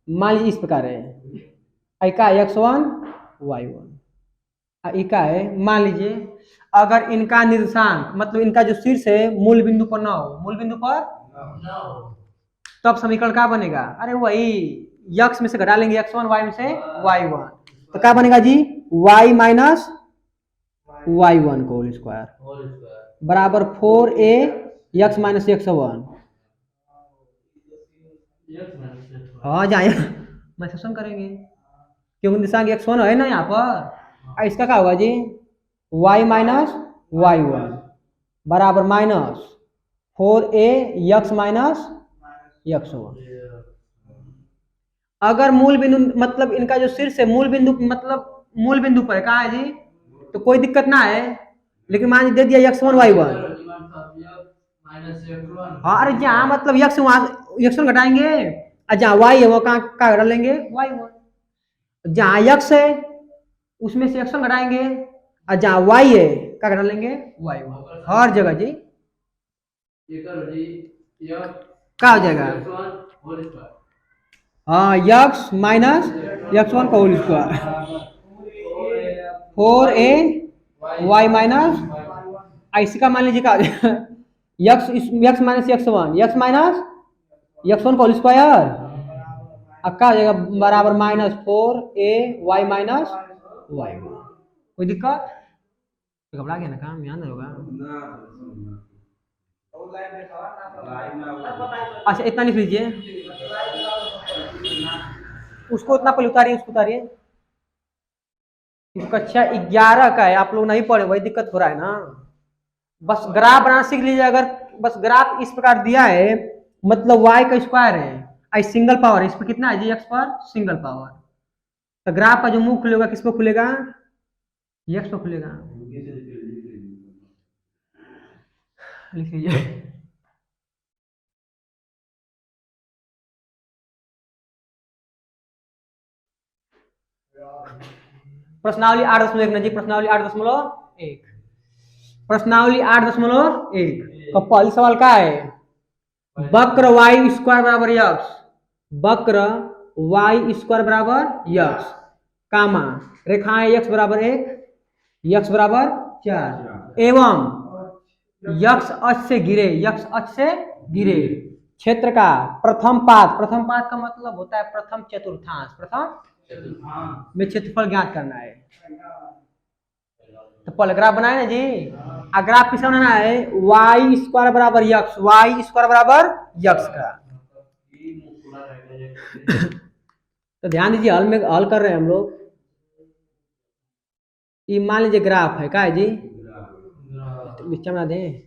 मान लीजिए इस प्रकार है, इका x1 y1, इका है, मान लीजिए अगर इनका निर्देशांक मतलब इनका जो शीर्ष है मूल बिंदु पर न हो, मूल बिंदु पर तब समीकरण क्या बनेगा, अरे वही यक्स में से घटा लेंगे x1, y में से y1, तो क्या बनेगा जी, y माइनस y1 को होल स्क्वायर बराबर 4a x माइनस x1। हाँ जाए मैं सेक्शन करेंगे क्योंकि निशान x1 है ना यहाँ पर, इसका क्या होगा जी, y माइनस y1 बराबर minus 4a x minus x1। अगर मूल बिंदु मतलब इनका जो शीर्ष है मूल बिंदु मतलब मूल बिंदु पर कहाँ है जी, तो कोई दिक्कत ना है, लेकिन मान दे दिया x1 y1, हाँ अरे जहाँ मतलब यक्स वहां x1 घटाएंगे और जहाँ y है वो कहाँ कहाँ घटा लेंगे y1, जहाँ यक्स है उसमें से x1 घटाएंगे और जहाँ y है क्या घटा लेंगे y1, हर जगह जी क्या हो जाएगा, हाँ यक्स माइनस x1 का whole square 4a y minus, ऐसी का मान लीजिए क्या x x minus x1 x minus x1 का होल स्क्वायर क्या हो जाएगा बराबर minus 4a y minus y1। कोई दिक्कत, घबरा गया ना काम ध्यान होगा। अच्छा इतना लिख लीजिए, उसको उतना पहले उतारिए, उसको उतारिए, कक्षा 11 का है, आप लोग नहीं पढ़े वही दिक्कत हो रहा है ना, बस ग्राफ बनाना सीख लीजिए। अगर बस ग्राफ इस प्रकार दिया है मतलब y का स्क्वायर है, आई सिंगल पावर है, इस पर कितना है जी x पर सिंगल पावर, तो ग्राफ का जो मुंह खुलेगा किस पर खुलेगा, x पर खुलेगा, लिख लीजिए। प्रश्नावली 8.1 ना जी, प्रश्नावली 8.1, प्रश्नावली 8.1 का पहला सवाल क्या है, वक्र y स्क्वायर बराबर यक्स, वक्र y स्क्वायर बराबर यक्स कामा रेखाएं x बराबर 1 यक्स बराबर 4 एवं यक्स अक्ष से गिरे, यक्स अक्ष से गिरे क्षेत्र का प्रथम पाद, प्रथम पाद का मतलब होता है प्रथम चतुर्थांश, प्रथम में क्षेत्रफल ज्ञात करना है, तो पहले ग्राफ बनाए ना जी, ग्राफ किसका बनाना है, वाई स्क्वायर बराबर यक्स, वाई स्क्वायर बराबर यक्स का। तो ध्यान दीजिए हल में हल कर रहे हैं हम लोग, ये मान लीजिए ग्राफ है, क्या है जी, बीच में दें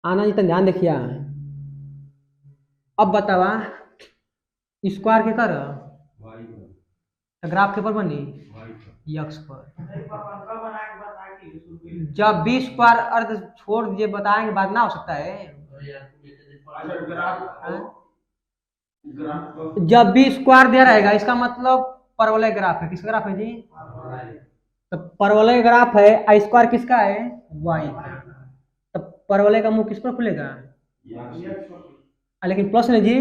आना जी, तो ध्यान देखिए, अब बतावा स्क्वायर के कर ग्राफ के पर बनी यक्स पर, जब 20 स्क्वायर अर्ध छोड़ दीजिए बताएंगे बात ना हो सकता है, जब 20 स्क्वायर दिया रहेगा इसका मतलब परवलय ग्राफ है, किसका ग्राफ है जी, तो परवलय ग्राफ है, आई स्क्वायर किसका है वाई का, तो परवलय का मुंह किस पर खुलेगा, लेकिन प्लस नहीं जी,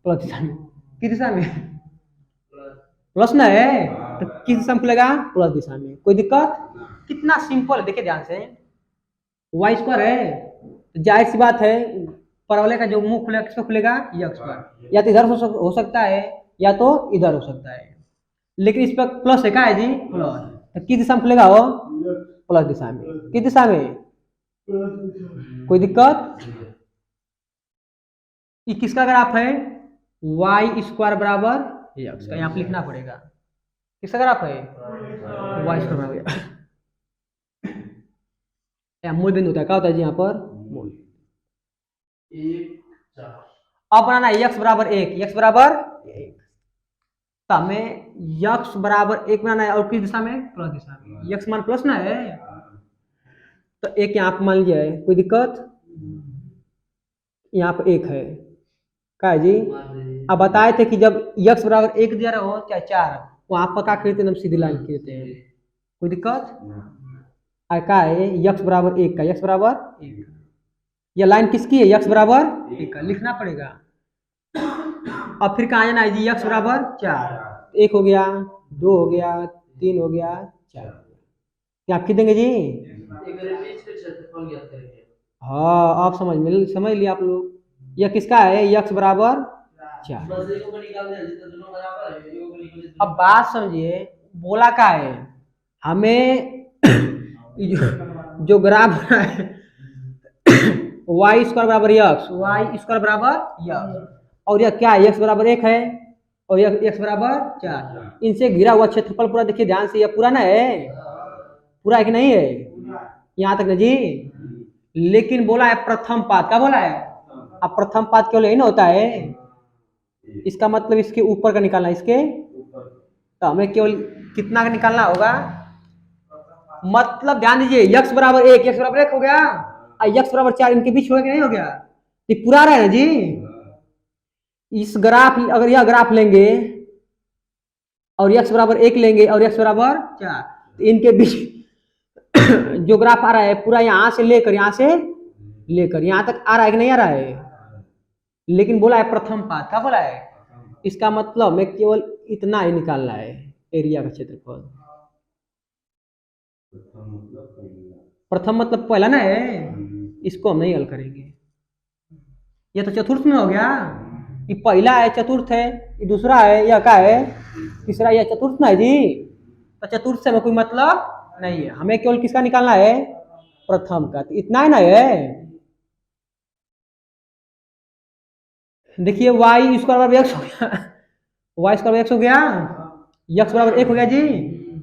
प्लस दिशा में, किस दिशा में प्लस ना है, तो किस दिशा में खुलेगा प्लस दिशा में, कोई दिक्कत, कितना सिंपल है देखिए ध्यान से, वाई स्क्वायर है तो जाहिर सी बात है परवलय का जो मुंह खुलेगा किसको खुलेगा यक्स पर, या तो इधर हो सकता है या तो इधर हो सकता है, लेकिन इस पर प्लस है, क्या है जी प्लस, तो किस दिशा में खुलेगा वो प्लस दिशा में, किस दिशा में, कोई दिक्कत, ये किसका ग्राफ है, वाई स्क्वायर बराबर यक्स का, यहाँ पे लिखना पड़ेगा किसका ग्राफ है वाई स्क्वायर बराबर, मूल बिंदु होता है, क्या होता है जी यहाँ पर मूल, अब बनाना है यक्स बराबर 1, यक्स बराबर 1, तो हमें यक्स बराबर 1 बनाना है और किस दिशा में प्लस दिशा में, यक्स मान प्लस ना है, तो एक यहाँ पे मान लीजिए, कोई दिक्कत, यहाँ पे 1 है, क्या है जी, अब बताए थे कि जब यक्स बराबर 1 दिया रहा हो चाहे 4, वहां पर क्या करते हैं हम सीधी लाइन खींचते हैं, कोई दिक्कत, क्या है यक्स बराबर 1 का, यक्स बराबर 1, ये लाइन किसकी है? यक्स बराबर 1 का लिखना पड़ेगा। अब फिर कहाँ जाना है जी? यक्स बराबर 4, 1 हो गया, 2 हो गया, 3 हो गया, 4 हो गया। क्या आप देंगे जी? हाँ, आप समझ लिया आप लोग। यह किसका है? यक्स बराबर 4। अब बात समझिए, बोला क्या है हमें? जो ग्राफ बना है वाई स्क्वायर बराबर यक्स, वाई स्क्वायर बराबर यक्स, और यह क्या है? एक्स बराबर 1 है और यह एक्स बराबर 4। इनसे घिरा हुआ क्षेत्रफल पूरा देखिए ध्यान से, यह पूरा ना है? पूरा है कि नहीं है? यहाँ तक ना जी। लेकिन बोला है प्रथम पाद, क्या बोला है? अब प्रथम पाद केवल यही ना होता है, इसका मतलब इसके ऊपर का निकालना, इसके तो हमें केवल कितना का निकालना होगा? मतलब ध्यान दीजिए, यक्स बराबर 1, यक्स बराबर 1 हो गया और यक्स बराबर 4 इनके बीच हो गया कि नहीं हो गया? ये पूरा रहा है ना जी। इस ग्राफ, अगर यह ग्राफ लेंगे और यक्स बराबर 1 लेंगे और यक्स बराबर 4, तो इनके बीच जो ग्राफ आ रहा है पूरा यहां से लेकर यहां तक आ रहा है कि नहीं आ रहा है? लेकिन बोला है प्रथम पाद, क्या बोला है? इसका मतलब हमें केवल इतना ही निकालना है, एरिया का क्षेत्रफल। प्रथम मतलब पहला ना है, इसको हम नहीं हल करेंगे। ये तो चतुर्थ में हो गया, ये पहला है, चतुर्थ है, ये दूसरा है, यह क्या है? तीसरा। यह चतुर्थ ना है जी, तो चतुर्थ से हमें कोई मतलब नहीं है, हमें केवल किसका निकालना है? प्रथम का। तो इतना है ना है। देखिए वाई स्क्वायर बराबर एक्स हो गया, वाई स्क्वायर बराबर एक्स हो गया, यक्स बराबर 1 हो गया जी,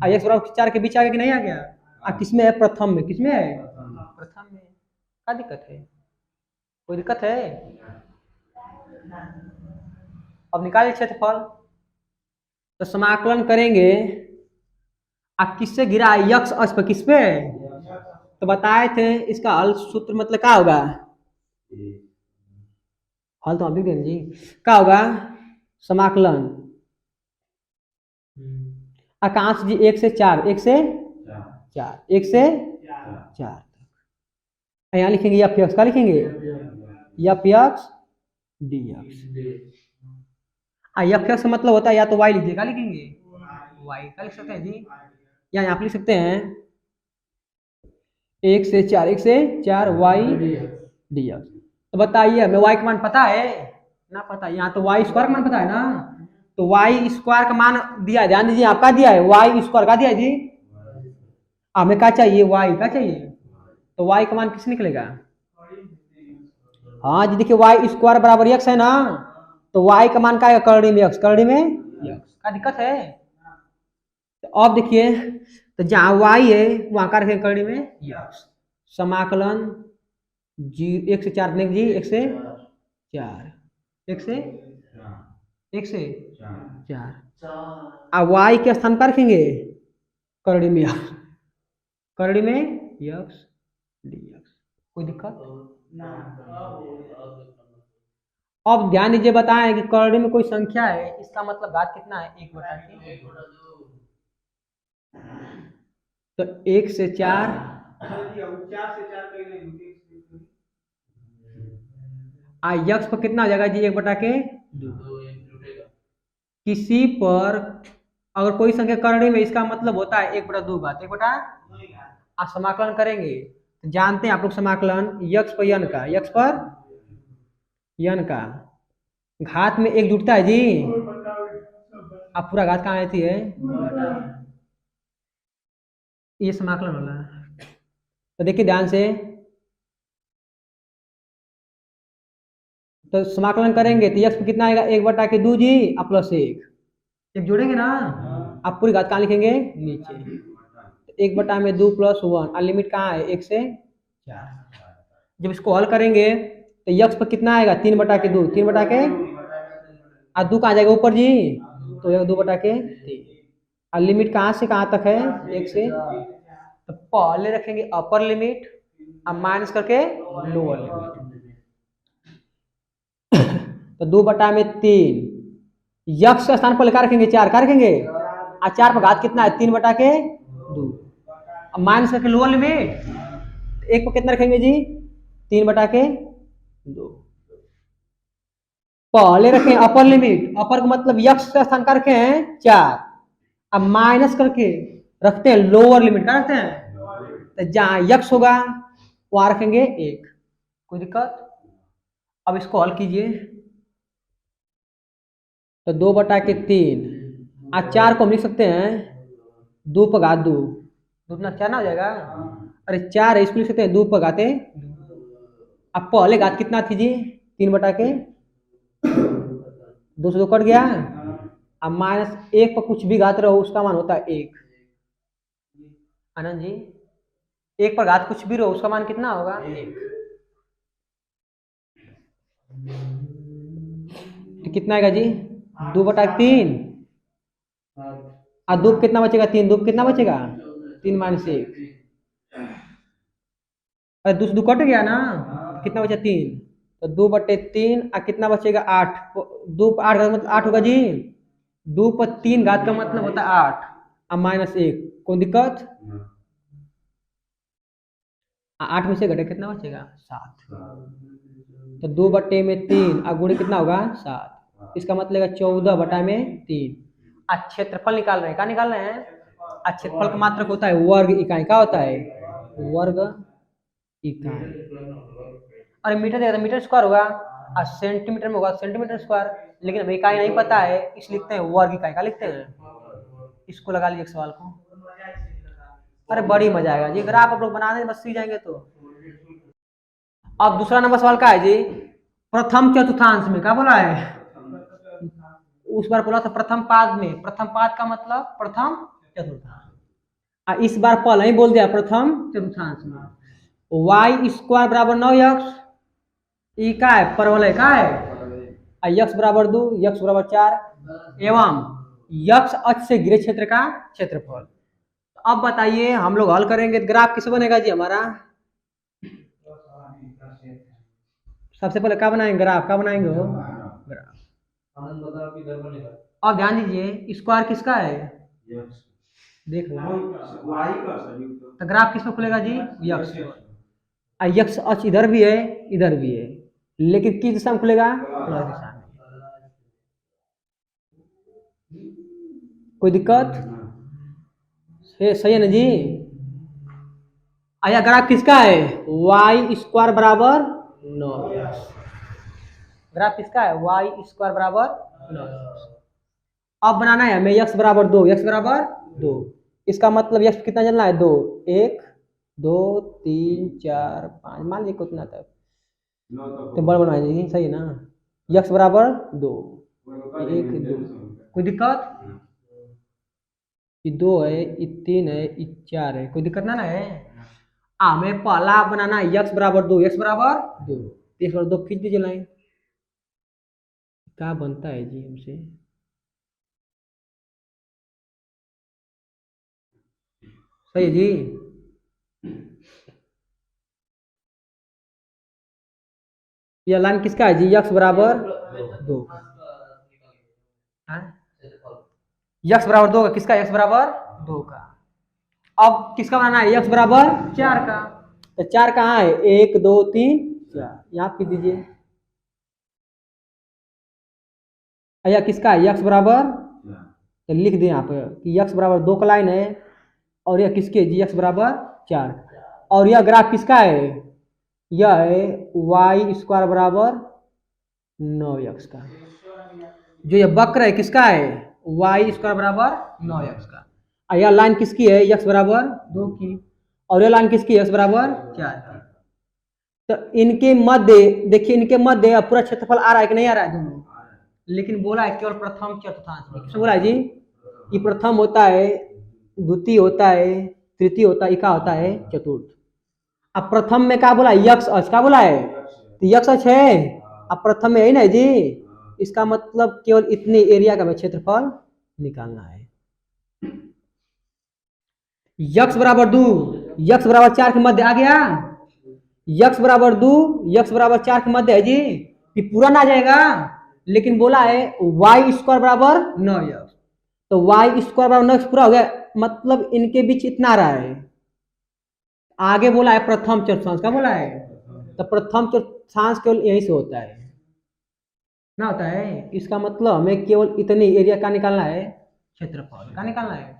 और यक्स बराबर 4 के बीच आ गया कि नहीं आ गया? किसमें है? प्रथम में। किसमें है? प्रथम में। क्या दिक्कत है? कोई दिक्कत है? अब निकालिए क्षेत्रफल। तो समाकलन करेंगे, आप किससे गिरा है? यक्स अक्ष पर। किस पे? तो बताए थे इसका हल सूत्र मतलब क्या होगा? हल तो आप लिख देंगे जी। क्या होगा? समाकलन आकांक्ष जी 1 से 4, 1 से 4, 1 से 4 तक। यहाँ लिखेंगे एफ एक्स, क्या लिखेंगे? F x D x. F x का मतलब होता है या तो वाई लिख देगा, लिखेंगे वाई, क्या लिख सकते हैं जी? या यहाँ पे लिख सकते हैं 1 से 4, 1 से 4 वाई डी एक्स। तो बताइए हमें वाई का मान पता है ना? पता है। यहाँ तो वाई स्क्वायर का मान पता है ना? तो वाई स्क्वायर का मान दिया है, ध्यान दीजिए आपका दिया है वाई स्क्वायर का दिया है जी। हमें क्या चाहिए? वाई का चाहिए। तो वाई का मान किस निकलेगा? हाँ जी, देखिए वाई स्क्वायर बराबर एक्स है ना, तो वाई का मान क्या है? करड़ी में एक्स, करड़ी में एक्स। क्या दिक्कत है? तो अब देखिए, तो जहाँ वाई है वहां का रखेंगे करड़ी में एक्स। समाकलन जी 1 से 4 जी, 1 से 4, 1 से 4। अब वाई के स्थान पर रखेंगे करड़ी में एक्स, करड़ी में एक्स डी एक्स। कोई दिक्कत? अब ध्यान दीजिए, बताएं कि करड़ी में कोई संख्या है, इसका मतलब घात कितना है? 1/3। तो 1 से 4, यक्स पर कितना आ जाएगा जी? 1/2। किसी पर अगर कोई संख्या करड़ी में, इसका मतलब होता है 1/2 घात 1 आप समाकलन करेंगे तो जानते हैं आप लोग समाकलन यक्स पर यन का, यक्स पर यन का घात में 1 जुटता है जी। अब पूरा घात कहाँ आती है? ये समाकलन वाला। तो देखिए ध्यान से, तो समाकलन करेंगे तो यक्स पर कितना आएगा? 1/2 जी आप प्लस 1 जोड़ेंगे ना, आप पूरी घात कहाँ लिखेंगे? नीचे। 1/2 प्लस 1 और लिमिट कहाँ है? 1 से 4। जब इसको हल करेंगे तो यक्स पर कितना आएगा? 3/2, 3/2 और 2 कहाँ जाएगा ऊपर जी? तो 2/3 और लिमिट कहाँ से कहाँ तक है? 1 से। तो पहले रखेंगे अपर लिमिट और माइनस करके लोअर लिमिट। तो 2/3 यक्स के स्थान पर क्या रखेंगे? 4 का रखेंगे और 4 पर घात कितना है? 3/2 अब माइनस करके लोअर लिमिट 1 पर कितना रखेंगे जी? 3/2। पहले रखे अपर लिमिट, अपर का मतलब यक्स का स्थान का रखे हैं 4, अब माइनस करके रखते हैं लोअर लिमिट का रखते हैं, तो जहां यक्स होगा वहां रखेंगे 1। कोई दिक्कत? अब इसको हल कीजिए, तो 2/3 आज 4 को हम लिख सकते हैं 2/2, 2×4 ना हो जाएगा। अरे 4 है, इसको लिख सकते हैं 2/2। अब पहले घात कितना थी जी? 3/2 से 2 कट गया। अब -1 पर कुछ भी घात रहो उसका मान होता है 1। आनंद जी, 1 पर घात कुछ भी रहो उसका मान कितना होगा? 1। तो कितना आएगा जी? 2/3। और 2 कितना बचेगा? 3। 2 कितना बचेगा? 3 - 1। अरे 2 से 2 कट गया ना, कितना बचा? 3। तो 2/3 और कितना बचेगा? 8। 2 पर 8 का मतलब 8 होगा जी। 2 पर 3 घात का मतलब होता है 8 और -1। कोई दिक्कत? 8 में से घटे कितना बचेगा? 7। तो 2/3 और गुणे कितना होगा? 7। इसका मतलब 14/3। आज क्षेत्रफल निकाल रहे हैं। क्या निकाल रहे हैं? आज क्षेत्रफल का मात्रक होता है वर्ग इकाई। क्या होता है? वर्ग इकाई। और मीटर देगा तो मीटर स्क्वायर होगा, और सेंटीमीटर में होगा सेंटीमीटर स्क्वायर। लेकिन हमें इकाई नहीं पता है इसलिए लिखते हैं वर्ग इकाई। क्या लिखते हैं? इसको लगा लीजिए सवाल को। अरे बड़ी मजा आएगा जी, अगर आप लोग बना दें बस सीख जाएंगे तो। अब दूसरा नंबर सवाल का है जी, प्रथम चतुर्थांश में। क्या बोला है? उस बार बोला था प्रथम पाद में। प्रथम पाद का मतलब प्रथम चतुर्थांश। इस बार पहले ही बोल दिया प्रथम चतुर्थांश में। y² बराबर 9x। ई का है? परवलय का है? x बराबर 2, x बराबर 4 एवं x अक्ष से घिरे क्षेत्र का क्षेत्रफल। अब बताइए हम लोग हल करेंगे तो ग्राफ किस बनेगा जी हमारा? सबसे पहले क्या बनाएंगे? ग्राफ। क्या बनाएंगे हो? ग्राफ। अब ध्यान दीजिए, स्क्वायर किसका है? देख लो, तो ग्राफ किस पे खुलेगा जी? यक्स। यक्स अक्ष इधर भी है इधर भी है, लेकिन किस दिशा में खुलेगा? प्लस दिशा में। कोई दिक्कत? सही है ना जी? आया ग्राफ किसका है? y² बराबर 9x। ग्राफ किसका है? y² बराबर 9x। अब बनाना है हमें x बराबर 2। x बराबर 2, इसका मतलब x कितना चलना है? 2। 1 2 3 4 5 मान लीजिए कितना तक तो बड़ा बना दीजिए। सही है ना? x बराबर 2 1 2। कोई दिक्कत? 2 है, 3 है, 4 है। कोई दिक्कत ना है? हमें पहला बनाना है x बराबर 2। x बराबर 2, 2 खींच दीजिए लाइन। क्या बनता है जी हमसे? सही है जी? यह लाइन किसका है जी? x बराबर 2। x बराबर 2 का। किसका? x बराबर 2 का। अब किसका बनाना है? x बराबर 4 का। तो 4 कहाँ है? 1 2 3 4, यहाँ पे दीजिए। यह किसका है? x बराबर, तो लिख दें यहाँ पे कि x बराबर 2 का लाइन है, और यह किसके जी? x बराबर 4। और यह ग्राफ किसका है? यह है y² बराबर 9x का। जो यह वक्र है किसका है? y² बराबर 9x का। और यह लाइन किसकी है? x बराबर 2 की। और यह लाइन किसकी है? x बराबर 4 की। तो इनके मध्य देखिए, इनके मध्य पूरा क्षेत्रफल आ रहा है कि नहीं आ रहा है? दोनों। लेकिन बोला है केवल प्रथम चतुर्थांश में। किसने बोला है जी? कि प्रथम होता है, द्वितीय होता है, तृतीय होता है, इका होता है चतुर्थ। अब प्रथम में क्या बोला? यक्ष अक्ष। क्या बोला है? तो यक्ष अक्ष है। अब प्रथम में यही ना जी, इसका मतलब केवल इतने एरिया का क्षेत्रफल निकालना है। यक्ष बराबर 2, यक्ष बराबर 4 के मध्य आ गया। यक्ष बराबर 2, यक्ष बराबर 4 के मध्य है जी, ये पूरा ना आ जाएगा। लेकिन बोला है y² बराबर 9x, तो y² बराबर 9x पूरा हो गया, मतलब इनके बीच इतना आ रहा है। आगे बोला है प्रथम चतुर्थांश। का बोला है? तो प्रथम चतुर्थांश केवल यहीं से होता है ना, होता है। इसका मतलब हमें केवल इतनी एरिया का निकालना है, क्षेत्रफल का निकालना है।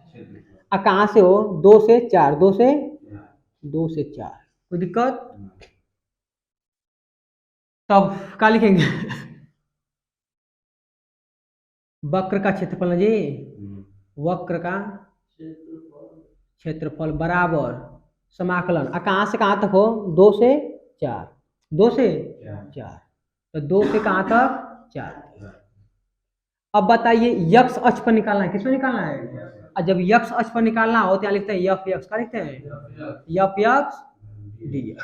अब कहाँ से हो, 2 से 4, 2 से 4, कोई दिक्कत? तब क्या लिखेंगे? वक्र का क्षेत्रफल है जी, वक्र का क्षेत्रफल बराबर समाकलन, कहाँ से कहाँ तक हो, 2 से 4, 2 से 4, तो 2 से कहाँ तक, 4। अब बताइए यक्स अक्ष पर निकालना है, किसमें निकालना है? और जब यक्स अक्ष पर निकालना हो तो यहाँ लिखते हैं यफ यक्स, क्या लिखते हैं, F x D.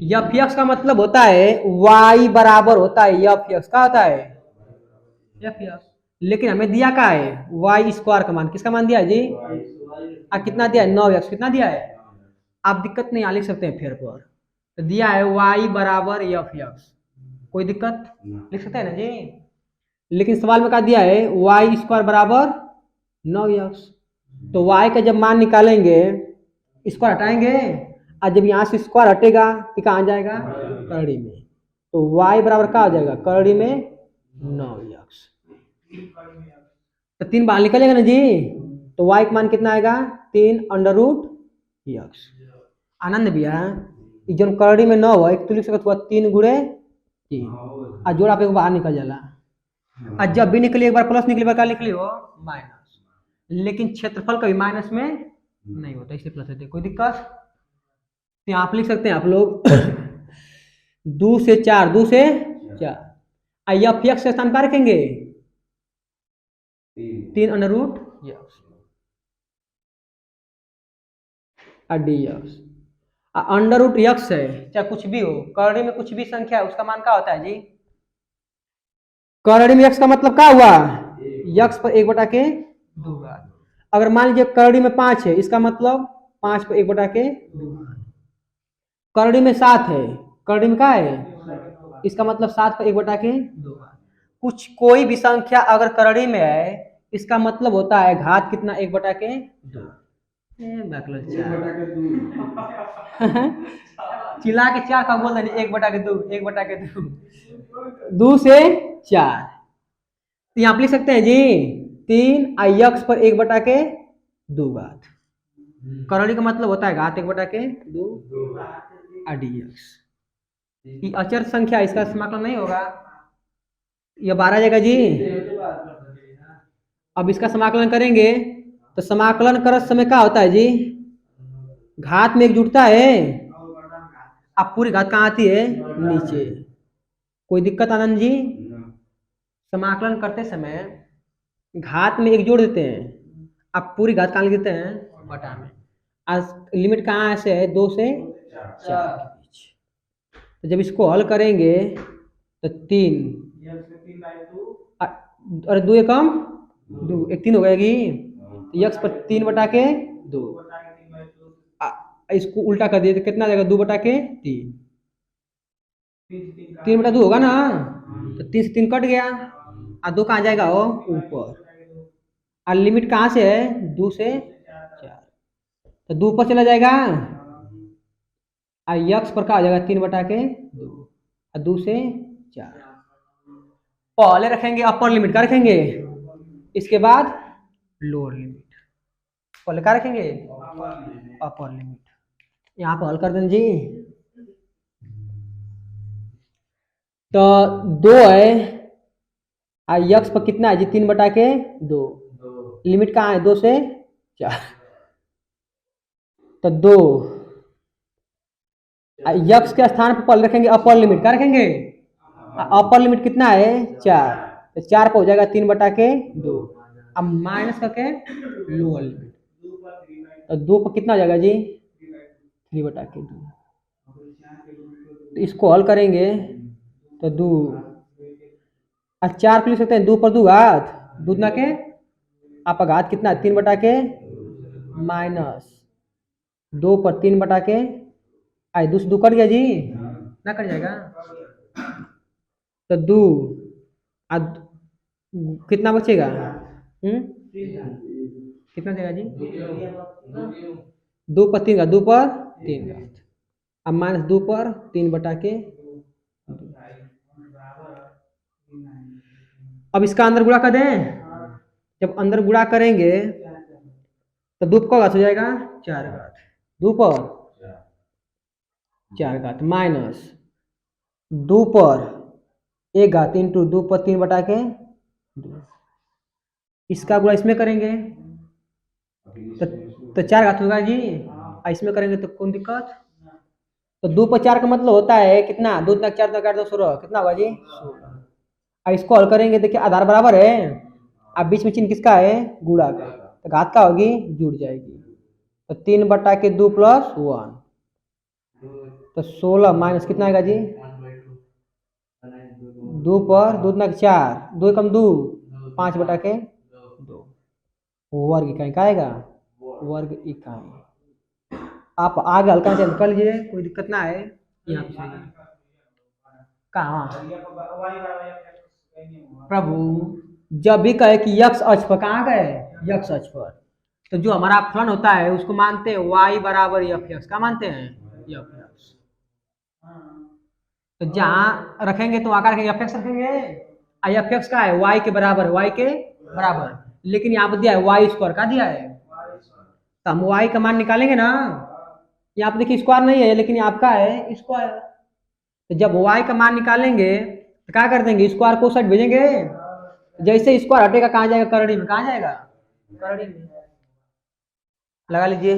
F x का मतलब होता है y बराबर होता है यफ यक्स, का होता है यफ यक्स। लेकिन हमें दिया क्या है, वाई स्क्वायर का मान, किसका मान दिया है जी, कितना दिया है, 9x, कितना दिया है, आप दिक्कत नहीं लिख सकते हैं फेर पर, तो दिया है y बराबर यफ यक्स, कोई दिक्कत, लिख सकते हैं ना जी। लेकिन सवाल में क्या दिया है, वाई स्क्वायर बराबर 9x, तो y का जब मान निकालेंगे स्क्वायर हटाएंगे, और जब यहाँ से स्क्वायर हटेगा तो कहाँ जाएगा, करड़ी में, तो y बराबर क्या हो जाएगा, करड़ी में 9x, तो 3 बाहर निकलेगा ना जी, तो y का मान कितना आएगा, 3√x। आनंद भैया जब करड़ी में 9 हो, एक तो लिख सकते 3 × 3, और जोड़ा पे बाहर निकल जाला, और जब भी निकली एक बार प्लस निकली, बार क्या निकली हो, माइनस, लेकिन क्षेत्रफल कभी माइनस में नहीं होता, इसलिए प्लस होते, कोई दिक्कत? तो यहाँ आप लिख सकते हैं आप लोग 2 से 4, 2 से 4, यफ यक्स से स्थान क्या रखेंगे, 3√x डी एक्स। √x है, चाहे कुछ भी हो, करड़ी में कुछ भी संख्या है उसका मान क्या होता है जी, करड़ी में x का मतलब क्या हुआ, x पर 1/2 घात। अगर मान लीजिए करड़ी में 5 है, इसका मतलब 5 पर 1/2 घात। करड़ी में 7 है, करड़ी में क्या है, इसका मतलब 7 पर 1/2 घात। कुछ कोई भी संख्या अगर करड़ी में है, इसका मतलब होता है घात कितना, 1/2। चिल्ला के 4 का बोल रहे, 1/2, 1/2, 2 से 4, तो यहाँ लिख सकते हैं जी 3 पर 1/2 घात, करड़ी का मतलब होता है घात 1/2 dx। ये अचर संख्या, इसका समाकलन नहीं होगा, यह 12 जाएगा जी। अब इसका समाकलन करेंगे तो समाकलन करते समय क्या होता है जी, घात में एक जुटता है, अब पूरी घात कहाँ आती है, नीचे, कोई दिक्कत आनंद जी? समाकलन करते समय घात में एक जोड़ देते हैं, अब पूरी घात कहाँ लिख देते हैं, बटा में। आज लिमिट कहाँ से है, 2 से 4 के बीच, तो जब इसको हल करेंगे तो 3, अरे 2 एकम 2, 1 3 हो जाएगी, यक्स पर 3/2, इसको उल्टा कर दिए तो कितना जाएगा, 2/3, 3/2 होगा ना, तो 3 से 3 कट गया, और 2 कहाँ जाएगा, वो ऊपर, और लिमिट कहाँ से है, 2 से 4, तो 2 ऊपर चला जाएगा, और यक्स पर क्या हो जाएगा, 3/2, और 2 से 4। पहले रखेंगे अपर लिमिट, क्या रखेंगे, इसके बाद लोअर लिमिट, पहले क्या रखेंगे, अपर लिमिट। यहाँ पर हल कर दें जी, तो 2 है, यक्स पर कितना है जी, 3/2, लिमिट कहाँ है, 2 से 4, तो 2, यक्स के स्थान पर पहले रखेंगे अपर लिमिट, क्या रखेंगे, अपर लिमिट कितना है, 4, तो 4 पर हो जाएगा 3/2, अब माइनस करके लोअर लिमिट, तो 2 पर कितना हो जाएगा जी, 3/2, तो इसको हल करेंगे तो 2, और 4 को लिख सकते हैं 2 पर 2 घात, 2 ना के आप घात कितना है, 3/, माइनस 2 पर 3/, आई 2 से 2 कट गया जी, ना कट जाएगा, तो 2, कितना बचेगा, कितना देगा जी, 2 पर 3 घात, 2 पर 3 घात, अब -2 पर 3/2। अब इसका अंदर गुणा कर दें। जब अंदर गुणा करेंगे तो 2 का घात हो जाएगा 4 घात, 2 पर 4 घात माइनस 2 पर 1 घात इंटू 2 पर 3/2। इसका गुणा इसमें करेंगे तो 4 घात होगा जी, इसमें करेंगे तो कौन दिक्कत। तो 2 पर 4 का मतलब होता है कितना, 2 तक 4 तक 8 2 16 कितना होगा जी 16। अब इसको हल करेंगे, देखिए आधार बराबर है, अब बीच में चिन्ह किसका है, गुणा का, तो घात का होगी जुड़ जाएगी। तो 3/2 + 1 तो 16 माइनस कितना आएगा जी 2 पर 2 तक 4 2 कम 2 5/2 वर्ग इकाई का आएगा, वर्ग इकाई। आप आगे हल्का चेंज कर लीजिए, कोई दिक्कत ना है। यहाँ पे सही कहाँ प्रभु, जब भी कहे कि यक्स अक्ष पर, कहाँ गए यक्स अक्ष पर, तो जो हमारा फलन होता है उसको मानते हैं y बराबर एफ एक्स। क्या मानते हैं एफ एक्स। तो जहाँ रखेंगे तो आकार एफ एक्स रखेंगे, एफ एक्स का है y के बराबर, y के बराबर, लेकिन यहाँ पर दिया है y स्क्वायर का दिया है, तो हम y का मान निकालेंगे ना। यहाँ पे देखिए स्क्वायर नहीं है लेकिन आपका है स्क्वायर, तो जब y का मान निकालेंगे तो क्या कर देंगे, स्क्वायर को साइड भेजेंगे, जैसे स्क्वायर हटेगा कहाँ जाएगा, करड़ी में। कहाँ जाएगा, करड़ी में। लगा लीजिए।